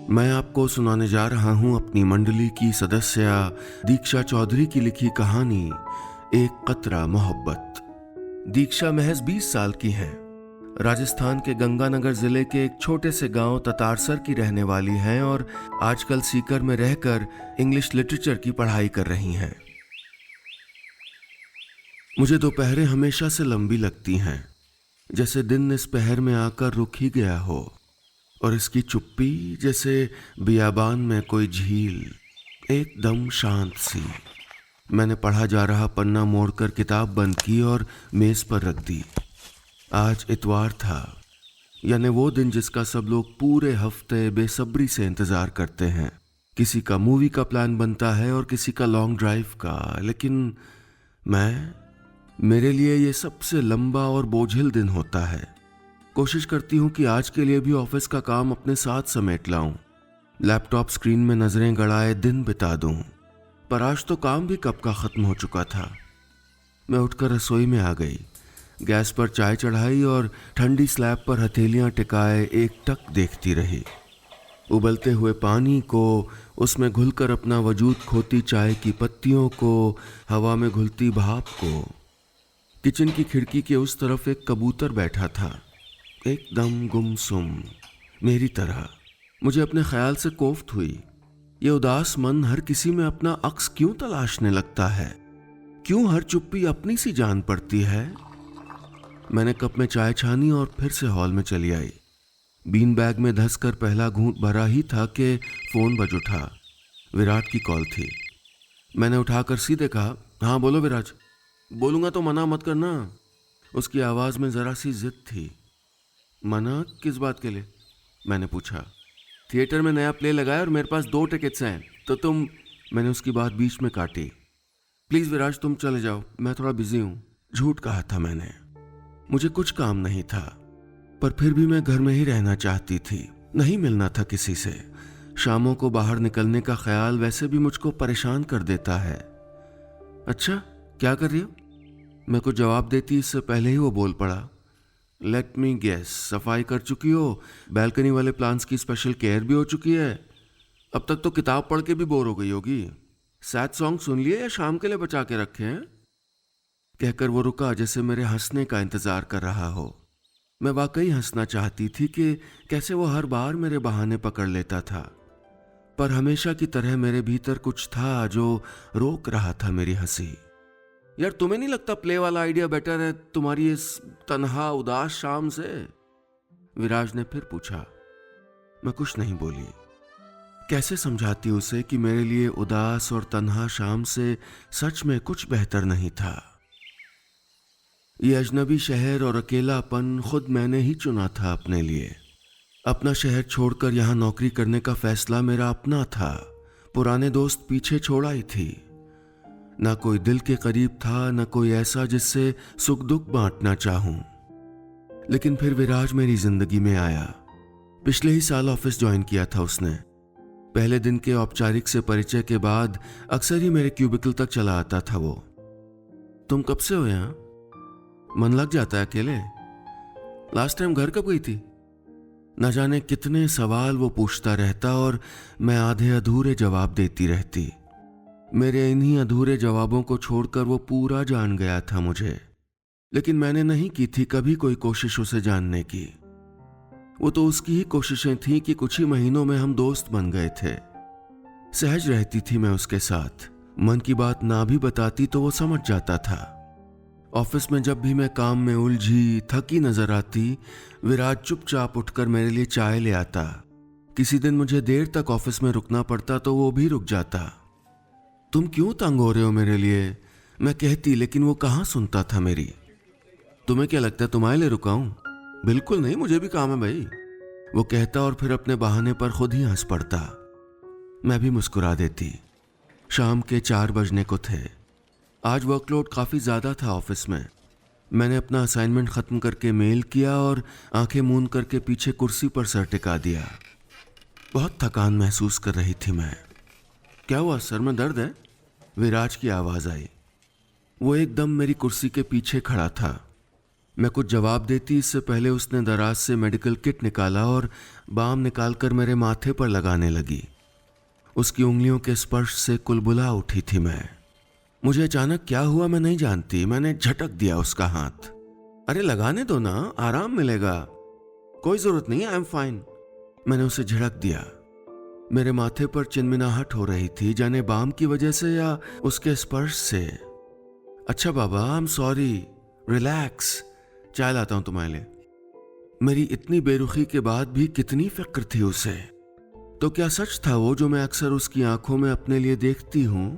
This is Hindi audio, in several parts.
मैं आपको सुनाने जा रहा हूं अपनी मंडली की सदस्य दीक्षा चौधरी की लिखी कहानी एक कतरा मोहब्बत। दीक्षा महज 20 साल की हैं। राजस्थान के गंगानगर जिले के एक छोटे से गांव ततारसर की रहने वाली हैं और आजकल सीकर में रहकर इंग्लिश लिटरेचर की पढ़ाई कर रही हैं। मुझे दोपहरें हमेशा से लंबी लगती हैं, जैसे दिन इस पहर में आकर रुक ही गया हो, और इसकी चुप्पी जैसे बियाबान में कोई झील, एकदम शांत सी। मैंने पढ़ा जा रहा पन्ना मोड़कर किताब बंद की और मेज पर रख दी। आज इतवार था, यानी वो दिन जिसका सब लोग पूरे हफ्ते बेसब्री से इंतजार करते हैं। किसी का मूवी का प्लान बनता है और किसी का लॉन्ग ड्राइव का, लेकिन मेरे लिए ये सबसे लंबा और बोझिल दिन होता है। कोशिश करती हूँ कि आज के लिए भी ऑफिस का काम अपने साथ समेट लाऊं, लैपटॉप स्क्रीन में नजरें गड़ाए दिन बिता दूं, पर आज तो काम भी कब का खत्म हो चुका था। मैं उठकर रसोई में आ गई, गैस पर चाय चढ़ाई और ठंडी स्लैब पर हथेलियां टिकाए एकटक देखती रही। उबलते हुए पानी को, उसमें घुलकर अपना वजूद खोती चाय की पत्तियों को, हवा में घुलती भाप को। किचन की खिड़की के उस तरफ एक कबूतर बैठा था, एकदम गुमसुम, मेरी तरह। मुझे अपने ख्याल से कोफ्त हुई। ये उदास मन हर किसी में अपना अक्स क्यों तलाशने लगता है? क्यों हर चुप्पी अपनी सी जान पड़ती है? मैंने कप में चाय छानी और फिर से हॉल में चली आई। बीन बैग में धंसकर पहला घूंट भरा ही था कि फोन बज उठा। विराट की कॉल थी। मैंने उठाकर सीधे कहा, हाँ बोलो विराज। बोलूंगा तो मना मत करना। उसकी आवाज में जरा सी जिद थी। मना किस बात के लिए? मैंने पूछा। थिएटर में नया प्ले लगाया और मेरे पास 2 टिकट्स हैं, तो तुम। मैंने उसकी बात बीच में काटी। प्लीज विराज, तुम चले जाओ, मैं थोड़ा बिजी हूं। झूठ कहा था मैंने। मुझे कुछ काम नहीं था, पर फिर भी मैं घर में ही रहना चाहती थी। नहीं मिलना था किसी से। शामों को बाहर निकलने का ख्याल वैसे भी मुझको परेशान कर देता है। अच्छा, क्या कर रही हो? मैं कुछ जवाब देती इससे पहले ही वो बोल पड़ा। लेट मी गेस, सफाई कर चुकी हो, बैल्कनी वाले प्लांट्स की स्पेशल केयर भी हो चुकी है। अब तक तो किताब पढ़ के भी बोर हो गई होगी। सैड सॉन्ग सुन लिए या शाम के लिए बचा के रखे हैं? कहकर वो रुका, जैसे मेरे हंसने का इंतजार कर रहा हो। मैं वाकई हंसना चाहती थी कि कैसे वो हर बार मेरे बहाने पकड़ लेता था, पर हमेशा की तरह मेरे भीतर कुछ था जो रोक रहा था मेरी हंसी। यार, तुम्हें नहीं लगता प्ले वाला आइडिया बेटर है तुम्हारी इस तन्हा उदास शाम से? विराज ने फिर पूछा। मैं कुछ नहीं बोली। कैसे समझाती उसे कि मेरे लिए उदास और तन्हा शाम से सच में कुछ बेहतर नहीं था। ये अजनबी शहर और अकेलापन खुद मैंने ही चुना था अपने लिए। अपना शहर छोड़कर यहां नौकरी करने का फैसला मेरा अपना था। पुराने दोस्त पीछे छोड़ आई थी। ना कोई दिल के करीब था, ना कोई ऐसा जिससे सुख दुख बांटना चाहूं। लेकिन फिर विराज मेरी जिंदगी में आया। पिछले ही साल ऑफिस ज्वाइन किया था उसने। पहले दिन के औपचारिक से परिचय के बाद अक्सर ही मेरे क्यूबिकल तक चला आता था वो। तुम कब से हो यहां? मन लग जाता है अकेले? लास्ट टाइम घर कब गई थी? न जाने कितने सवाल वो पूछता रहता और मैं आधे अधूरे जवाब देती रहती। मेरे इन्हीं अधूरे जवाबों को छोड़कर वो पूरा जान गया था मुझे, लेकिन मैंने नहीं की थी कभी कोई कोशिश उसे जानने की। वो तो उसकी ही कोशिशें थीं कि कुछ ही महीनों में हम दोस्त बन गए थे। सहज रहती थी मैं उसके साथ। मन की बात ना भी बताती तो वो समझ जाता था। ऑफिस में जब भी मैं काम में उलझी थकी नजर आती, विराज चुपचाप उठकर मेरे लिए चाय ले आता। किसी दिन मुझे देर तक ऑफिस में रुकना पड़ता तो वो भी रुक जाता। तुम क्यों तंग हो रहे हो मेरे लिए? मैं कहती, लेकिन वो कहाँ सुनता था मेरी। तुम्हें क्या लगता है तुम्हारे लिए रुका हूं? बिल्कुल नहीं, मुझे भी काम है भाई, वो कहता और फिर अपने बहाने पर खुद ही हंस पड़ता। मैं भी मुस्कुरा देती। शाम के 4 बजने को थे। आज वर्कलोड काफी ज्यादा था ऑफिस में। मैंने अपना असाइनमेंट खत्म करके मेल किया और आंखें मूंद करके पीछे कुर्सी पर सर टिका दिया। बहुत थकान महसूस कर रही थी मैं। क्या हुआ, सर में दर्द है? विराज की आवाज आई। वो एकदम मेरी कुर्सी के पीछे खड़ा था। मैं कुछ जवाब देती इससे पहले उसने दराज से मेडिकल किट निकाला और बाम निकालकर मेरे माथे पर लगाने लगी। उसकी उंगलियों के स्पर्श से कुलबुला उठी थी मैं। मुझे अचानक क्या हुआ मैं नहीं जानती, मैंने झटक दिया उसका हाथ। अरे लगाने दो ना, आराम मिलेगा, कोई जरूरत नहीं, आई एम फाइन, मैंने उसे झिड़क दिया। मेरे माथे पर चिनमिनाहट हो रही थी, जाने बाम की वजह से या उसके स्पर्श से। अच्छा बाबा, आई एम सॉरी, रिलैक्स, चाय लाता हूं तुम्हारे लिए। मेरी इतनी बेरुखी के बाद भी कितनी फिक्र थी उसे। तो क्या सच था वो जो मैं अक्सर उसकी आंखों में अपने लिए देखती हूं,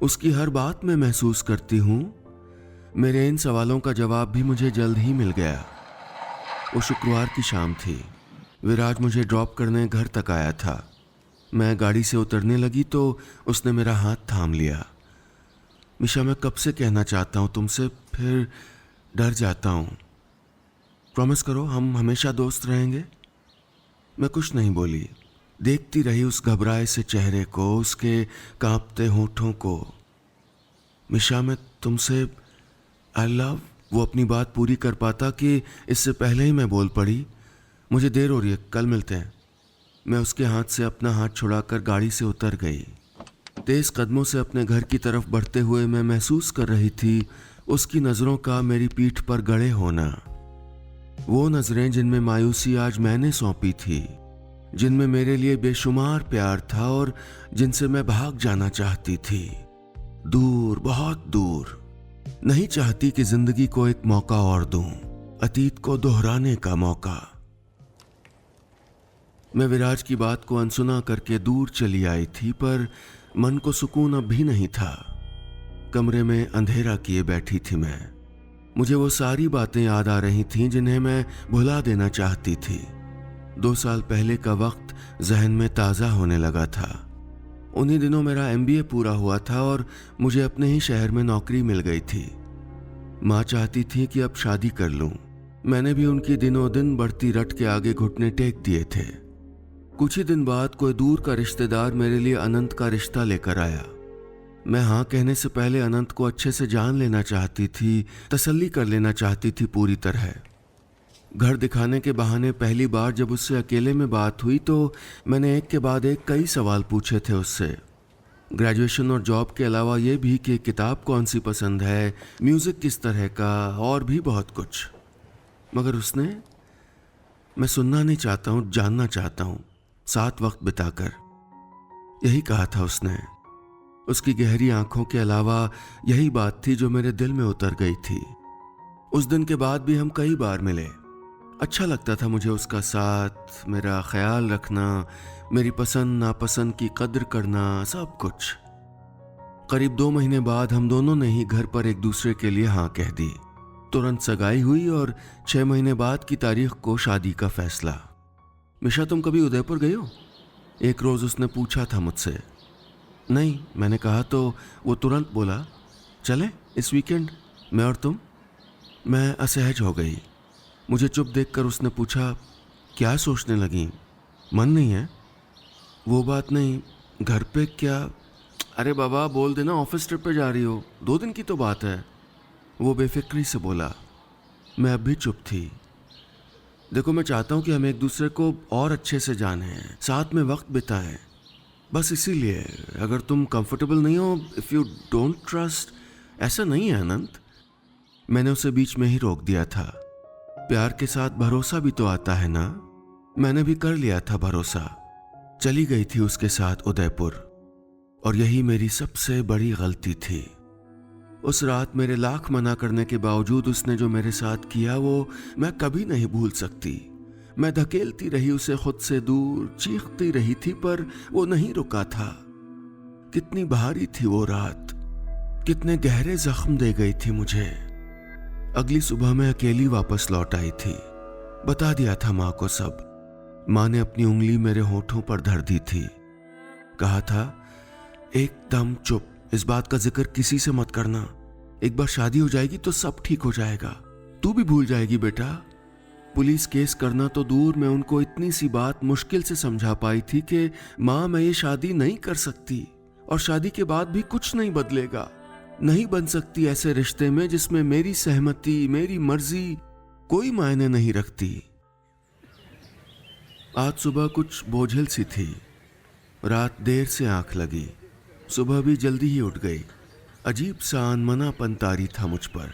उसकी हर बात में महसूस करती हूं? मेरे इन सवालों का जवाब भी मुझे जल्द ही मिल गया। वो शुक्रवार की शाम थी। विराज मुझे ड्रॉप करने घर तक आया था। मैं गाड़ी से उतरने लगी तो उसने मेरा हाथ थाम लिया। मिशा, मैं कब से कहना चाहता हूं तुमसे, फिर डर जाता हूं। प्रॉमिस करो हम हमेशा दोस्त रहेंगे। मैं कुछ नहीं बोली, देखती रही उस घबराए से चेहरे को, उसके कांपते होठों को। मिशा, मैं तुमसे आई लव। वो अपनी बात पूरी कर पाता कि इससे पहले ही मैं बोल पड़ी। मुझे देर हो रही है, कल मिलते हैं। मैं उसके हाथ से अपना हाथ छुड़ाकर गाड़ी से उतर गई। तेज कदमों से अपने घर की तरफ बढ़ते हुए मैं महसूस कर रही थी उसकी नज़रों का मेरी पीठ पर गड़े होना। वो नजरें जिनमें मायूसी आज मैंने सौंपी थी, जिनमें मेरे लिए बेशुमार प्यार था और जिनसे मैं भाग जाना चाहती थी, दूर, बहुत दूर। नहीं चाहती कि जिंदगी को एक मौका और दूं, अतीत को दोहराने का मौका। मैं विराज की बात को अनसुना करके दूर चली आई थी, पर मन को सुकून अब भी नहीं था। कमरे में अंधेरा किए बैठी थी मैं। मुझे वो सारी बातें याद आ रही थीं जिन्हें मैं भुला देना चाहती थी। 2 साल पहले का वक्त जहन में ताज़ा होने लगा था। उन्हीं दिनों मेरा MBA पूरा हुआ था और मुझे अपने ही शहर में नौकरी मिल गई थी। माँ चाहती थी कि अब शादी कर लूं। मैंने भी उनकी दिनों दिन बढ़ती रट के आगे घुटने टेक दिए थे। कुछ ही दिन बाद कोई दूर का रिश्तेदार मेरे लिए अनंत का रिश्ता लेकर आया। मैं हाँ कहने से पहले अनंत को अच्छे से जान लेना चाहती थी, तसल्ली कर लेना चाहती थी पूरी तरह। घर दिखाने के बहाने पहली बार जब उससे अकेले में बात हुई तो मैंने एक के बाद एक कई सवाल पूछे थे उससे। ग्रेजुएशन और जॉब के अलावा ये भी कि किताब कौन सी पसंद है, म्यूज़िक किस तरह का, और भी बहुत कुछ। मगर उसने, मैं सुनना नहीं चाहता हूँ, जानना चाहता हूँ, साथ वक्त बिताकर, यही कहा था उसने। उसकी गहरी आंखों के अलावा यही बात थी जो मेरे दिल में उतर गई थी। उस दिन के बाद भी हम कई बार मिले। अच्छा लगता था मुझे उसका साथ, मेरा ख्याल रखना, मेरी पसंद नापसंद की कद्र करना, सब कुछ। करीब 2 महीने बाद हम दोनों ने ही घर पर एक दूसरे के लिए हाँ कह दी। तुरंत सगाई हुई और 6 महीने बाद की तारीख को शादी का फैसला। मिशा, तुम कभी उदयपुर गई हो? एक रोज उसने पूछा था मुझसे। नहीं, मैंने कहा तो वो तुरंत बोला, चलें इस वीकेंड, मैं और तुम। मैं असहज हो गई। मुझे चुप देखकर उसने पूछा, क्या सोचने लगी? मन नहीं है? वो बात नहीं, घर पे क्या? अरे बाबा, बोल देना ऑफिस ट्रिप पे जा रही हो, 2 दिन की तो बात है। वो बेफिक्री से बोला। मैं अब भी चुप थी। देखो, मैं चाहता हूँ कि हम एक दूसरे को और अच्छे से जानें, साथ में वक्त बिताएं, बस इसीलिए। अगर तुम कंफर्टेबल नहीं हो, इफ़ यू डोंट ट्रस्ट, ऐसा नहीं है अनंत। मैंने उसे बीच में ही रोक दिया था। प्यार के साथ भरोसा भी तो आता है ना। मैंने भी कर लिया था भरोसा। चली गई थी उसके साथ उदयपुर, और यही मेरी सबसे बड़ी गलती थी। उस रात मेरे लाख मना करने के बावजूद उसने जो मेरे साथ किया वो मैं कभी नहीं भूल सकती। मैं धकेलती रही उसे खुद से दूर, चीखती रही थी, पर वो नहीं रुका था। कितनी भारी थी वो रात, कितने गहरे जख्म दे गई थी मुझे। अगली सुबह मैं अकेली वापस लौट आई थी। बता दिया था माँ को सब। माँ ने अपनी उंगली मेरे होठों पर धर दी थी। कहा था, एकदम चुप, इस बात का जिक्र किसी से मत करना। एक बार शादी हो जाएगी तो सब ठीक हो जाएगा, तू भी भूल जाएगी बेटा। पुलिस केस करना तो दूर, मैं उनको इतनी सी बात मुश्किल से समझा पाई थी कि माँ, मैं ये शादी नहीं कर सकती, और शादी के बाद भी कुछ नहीं बदलेगा। नहीं बन सकती ऐसे रिश्ते में जिसमें मेरी सहमति, मेरी मर्जी कोई मायने नहीं रखती। आज सुबह कुछ बोझिल सी थी। रात देर से आंख लगी, सुबह भी जल्दी ही उठ गई। अजीब सा अनमनापन तारी था मुझ पर।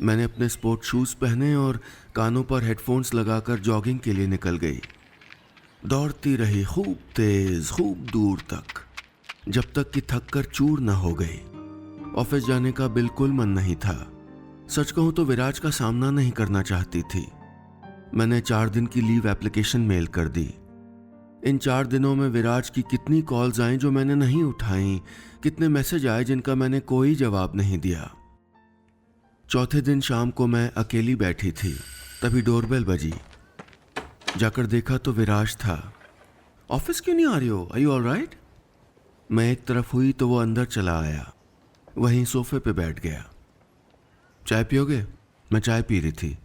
मैंने अपने स्पोर्ट शूज़ पहने और कानों पर हेडफोन्स लगाकर जॉगिंग के लिए निकल गई। दौड़ती रही खूब तेज, खूब दूर तक, जब तक कि थक कर चूर न हो गई। ऑफिस जाने का बिल्कुल मन नहीं था। सच कहूं तो विराज का सामना नहीं करना चाहती थी। मैंने 4 दिन की लीव एप्लीकेशन मेल कर दी। इन 4 दिनों में विराज की कितनी कॉल्स आईं जो मैंने नहीं उठाई, कितने मैसेज आए जिनका मैंने कोई जवाब नहीं दिया। चौथे दिन शाम को मैं अकेली बैठी थी, तभी डोरबेल बजी। जाकर देखा तो विराज था। ऑफिस क्यों नहीं आ रही हो? Are you all right? मैं एक तरफ हुई तो वो अंदर चला आया, वहीं सोफे पे बैठ गया। चाय पियोगे? मैं चाय पी रही थी।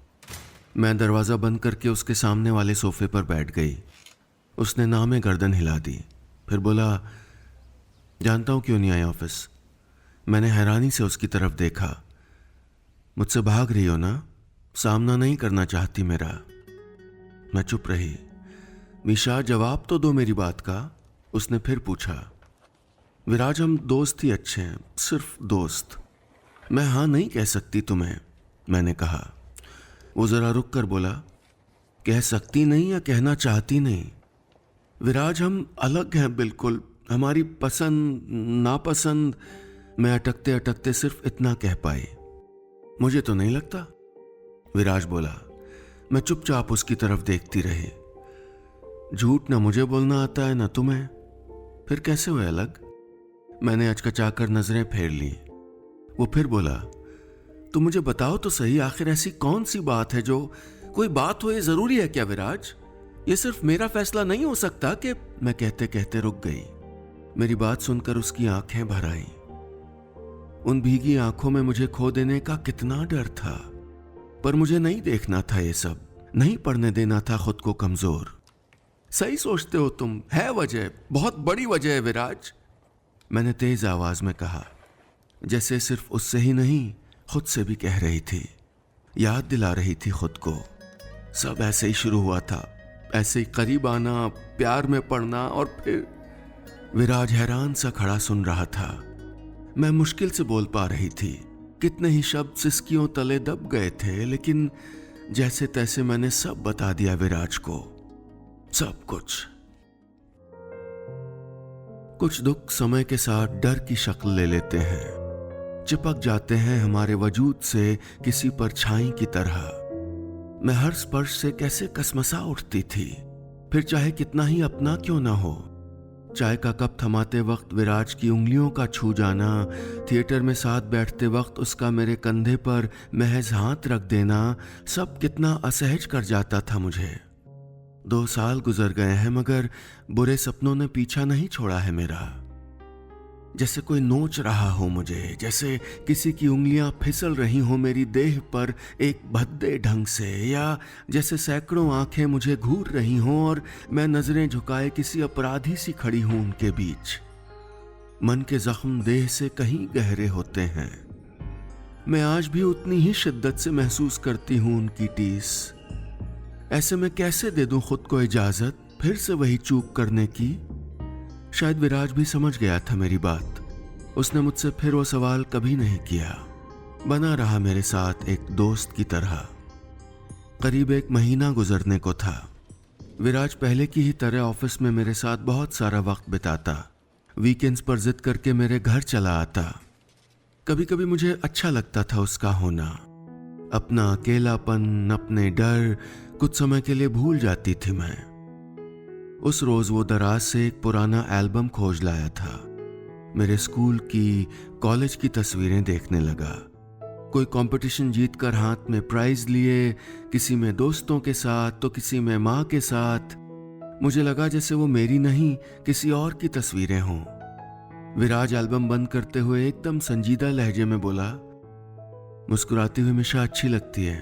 मैं दरवाज़ा बंद करके उसके सामने वाले सोफे पर बैठ गई। उसने नामे गर्दन हिला दी, फिर बोला, जानता हूँ क्यों नहीं आई ऑफिस। मैंने हैरानी से उसकी तरफ देखा। मुझसे भाग रही हो ना? सामना नहीं करना चाहती मेरा? मैं चुप रही। मीशा, जवाब तो दो मेरी बात का। उसने फिर पूछा। विराज, हम दोस्त ही अच्छे हैं, सिर्फ दोस्त। मैं हाँ नहीं कह सकती तुम्हें, मैंने कहा। वो ज़रा रुक कर बोला, कह सकती नहीं या कहना चाहती नहीं? विराज, हम अलग हैं बिल्कुल, हमारी पसंद नापसंद। मैं अटकते अटकते सिर्फ इतना कह पाई। मुझे तो नहीं लगता, विराज बोला। मैं चुपचाप उसकी तरफ देखती रही। झूठ ना मुझे बोलना आता है ना तुम्हें, फिर कैसे हुए अलग? मैंने अचकचाकर नजरें फेर ली। वो फिर बोला, तुम मुझे बताओ तो सही, आखिर ऐसी कौन सी बात है जो कोई बात हो? ये जरूरी है क्या विराज? ये सिर्फ मेरा फैसला नहीं हो सकता कि? मैं कहते कहते रुक गई। मेरी बात सुनकर उसकी आंखें भर आईं। उन भीगी आंखों में मुझे खो देने का कितना डर था, पर मुझे नहीं देखना था ये सब, नहीं पढ़ने देना था खुद को कमजोर। सही सोचते हो तुम, है वजह, बहुत बड़ी वजह है विराज, मैंने तेज आवाज में कहा, जैसे सिर्फ उससे ही नहीं खुद से भी कह रही थी, याद दिला रही थी खुद को। सब ऐसे ही शुरू हुआ था, ऐसे ही करीब आना, प्यार में पड़ना, और फिर। विराज हैरान सा खड़ा सुन रहा था। मैं मुश्किल से बोल पा रही थी, कितने ही शब्द सिसकियों तले दब गए थे, लेकिन जैसे तैसे मैंने सब बता दिया विराज को, सब कुछ। कुछ दुख समय के साथ डर की शक्ल ले लेते हैं, चिपक जाते हैं हमारे वजूद से किसी परछाई की तरह। मैं हर स्पर्श से कैसे कसमसा उठती थी, फिर चाहे कितना ही अपना क्यों ना हो। चाय का कप थमाते वक्त विराज की उंगलियों का छू जाना, थिएटर में साथ बैठते वक्त उसका मेरे कंधे पर महज हाथ रख देना, सब कितना असहज कर जाता था मुझे। 2 साल गुजर गए हैं मगर बुरे सपनों ने पीछा नहीं छोड़ा है मेरा। जैसे कोई नोच रहा हो मुझे, जैसे किसी की उंगलियां फिसल रही हो मेरी देह पर एक भद्दे ढंग से, या जैसे सैकड़ों आंखें मुझे घूर रही हों और मैं नजरें झुकाए किसी अपराधी सी खड़ी हूं उनके बीच। मन के जख्म देह से कहीं गहरे होते हैं। मैं आज भी उतनी ही शिद्दत से महसूस करती हूं उनकी टीस। ऐसे में कैसे दे दूं खुद को इजाजत फिर से वही चूक करने की? शायद विराज भी समझ गया था मेरी बात। उसने मुझसे फिर वो सवाल कभी नहीं किया, बना रहा मेरे साथ एक दोस्त की तरह। करीब 1 महीना गुजरने को था। विराज पहले की ही तरह ऑफिस में मेरे साथ बहुत सारा वक्त बिताता, वीकेंड्स पर जिद करके मेरे घर चला आता। कभी कभी मुझे अच्छा लगता था उसका होना। अपना अकेलापन, अपने डर कुछ समय के लिए भूल जाती थी मैं। उस रोज वो दराज से एक पुराना एल्बम खोज लाया था। मेरे स्कूल की, कॉलेज की तस्वीरें देखने लगा। कोई कंपटीशन जीतकर हाथ में प्राइज लिए, किसी में दोस्तों के साथ तो किसी में माँ के साथ। मुझे लगा जैसे वो मेरी नहीं किसी और की तस्वीरें हों। विराज एल्बम बंद करते हुए एकदम संजीदा लहजे में बोला, मुस्कुराती हुई मिशा अच्छी लगती है,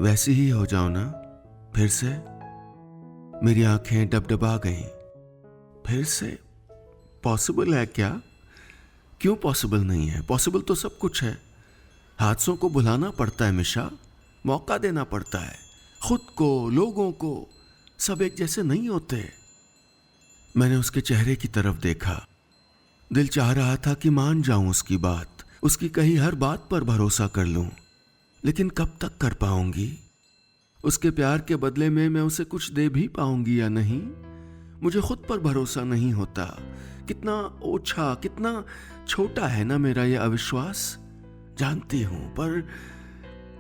वैसी ही हो जाओ ना फिर से। मेरी आंखें डबडबा गईं। फिर से? पॉसिबल है क्या? क्यों पॉसिबल नहीं है? पॉसिबल तो सब कुछ है। हादसों को भुलाना पड़ता है मिशा, मौका देना पड़ता है। खुद को, लोगों को, सब एक जैसे नहीं होते। मैंने उसके चेहरे की तरफ देखा। दिल चाह रहा था कि मान जाऊं उसकी बात, उसकी कही हर बात पर भरोसा कर लूं, लेकिन कब तक कर पाऊंगी? उसके प्यार के बदले में मैं उसे कुछ दे भी पाऊंगी या नहीं? मुझे खुद पर भरोसा नहीं होता। कितना ओछा, कितना छोटा है ना मेरा ये अविश्वास। जानती हूं, पर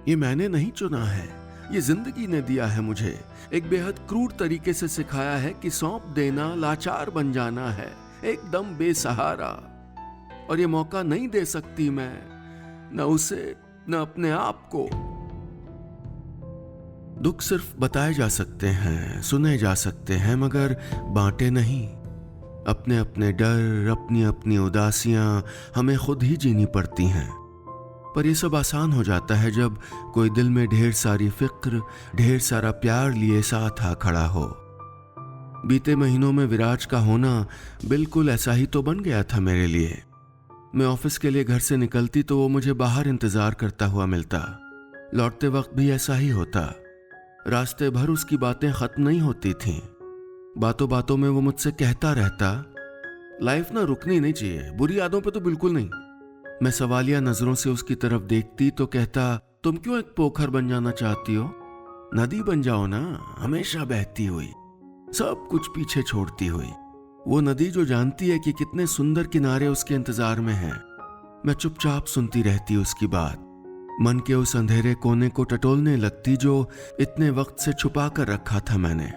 ये मैंने नहीं चुना है, ये जिंदगी ने दिया है मुझे। एक बेहद क्रूर तरीके से सिखाया है कि सौंप देना लाचार बन जाना है, एकदम बेसहारा। और ये मौका नहीं दे सकती मैं, न उसे न अपने आप को। दुख सिर्फ बताए जा सकते हैं, सुने जा सकते हैं, मगर बांटे नहीं। अपने अपने डर, अपनी अपनी उदासियां हमें खुद ही जीनी पड़ती हैं। पर यह सब आसान हो जाता है जब कोई दिल में ढेर सारी फिक्र, ढेर सारा प्यार लिए साथ आ खड़ा हो। बीते महीनों में विराज का होना बिल्कुल ऐसा ही तो बन गया था मेरे लिए। मैं ऑफिस के लिए घर से निकलती तो वो मुझे बाहर इंतजार करता हुआ मिलता। लौटते वक्त भी ऐसा ही होता। रास्ते भर उसकी बातें खत्म नहीं होती थीं। बातों बातों में वो मुझसे कहता रहता, लाइफ ना रुकनी नहीं चाहिए, बुरी यादों पे तो बिल्कुल नहीं। मैं सवालिया नजरों से उसकी तरफ देखती तो कहता, तुम क्यों एक पोखर बन जाना चाहती हो? नदी बन जाओ ना, हमेशा बहती हुई, सब कुछ पीछे छोड़ती हुई। वो नदी जो जानती है कि कितने सुंदर किनारे उसके इंतजार में हैं। मैं चुपचाप सुनती रहती उसकी बात, मन के उस अंधेरे कोने को टटोलने लगती जो इतने वक्त से छुपा कर रखा था मैंने।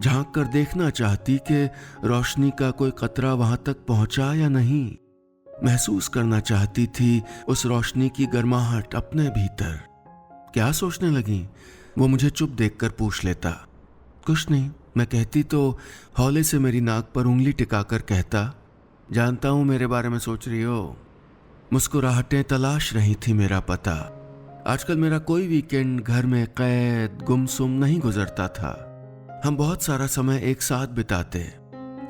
झांक कर देखना चाहती कि रोशनी का कोई कतरा वहां तक पहुंचा या नहीं। महसूस करना चाहती थी उस रोशनी की गर्माहट अपने भीतर। क्या सोचने लगी? वो मुझे चुप देखकर पूछ लेता। कुछ नहीं, मैं कहती तो हौले से मेरी नाक पर उंगली टिकाकर कहता, जानता हूं मेरे बारे में सोच रही हो। मुस्कुराहटें तलाश रही थी मेरा पता। आजकल मेरा कोई वीकेंड घर में कैद गुमसुम नहीं गुजरता था। हम बहुत सारा समय एक साथ बिताते।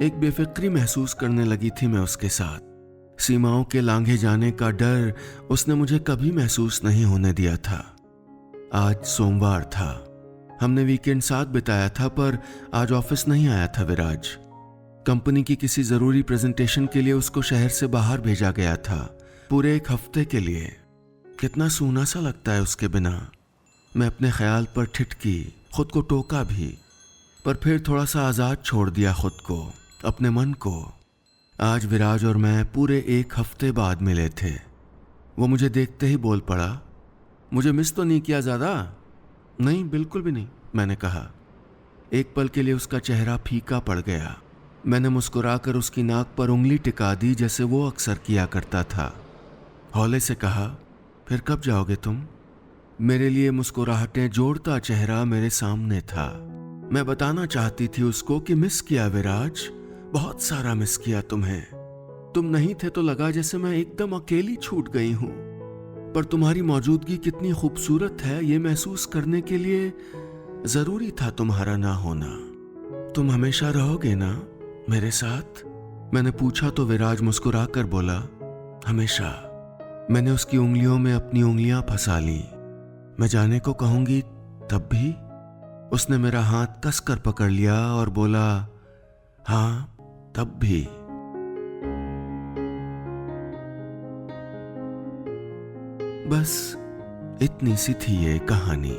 एक बेफिक्री महसूस करने लगी थी मैं उसके साथ। सीमाओं के लांघे जाने का डर उसने मुझे कभी महसूस नहीं होने दिया था। आज सोमवार था। हमने वीकेंड साथ बिताया था, पर आज ऑफिस नहीं आया था विराज। कंपनी की किसी जरूरी प्रेजेंटेशन के लिए उसको शहर से बाहर भेजा गया था, पूरे एक हफ्ते के लिए। कितना सूना सा लगता है उसके बिना। मैं अपने ख्याल पर ठिठकी, खुद को टोका भी, पर फिर थोड़ा सा आजाद छोड़ दिया खुद को, अपने मन को। आज विराज और मैं पूरे एक हफ्ते बाद मिले थे। वो मुझे देखते ही बोल पड़ा, मुझे मिस तो नहीं किया ज्यादा? नहीं, बिल्कुल भी नहीं, मैंने कहा। एक पल के लिए उसका चेहरा फीका पड़ गया। मैंने मुस्कुराकर उसकी नाक पर उंगली टिका दी जैसे वो अक्सर किया करता था। हौले से कहा, फिर कब जाओगे तुम? मेरे लिए मुस्कुराहटें जोड़ता चेहरा मेरे सामने था। मैं बताना चाहती थी उसको कि मिस किया विराज, बहुत सारा मिस किया तुम्हें। तुम नहीं थे तो लगा जैसे मैं एकदम अकेली छूट गई हूं। पर तुम्हारी मौजूदगी कितनी खूबसूरत है ये महसूस करने के लिए जरूरी था तुम्हारा ना होना। तुम हमेशा रहोगे ना मेरे साथ? मैंने पूछा तो विराज मुस्कुराकर बोला, हमेशा। मैंने उसकी उंगलियों में अपनी उंगलियां फंसा ली। मैं जाने को कहूंगी तब भी? उसने मेरा हाथ कसकर पकड़ लिया और बोला, हाँ तब भी। बस इतनी सी थी ये कहानी।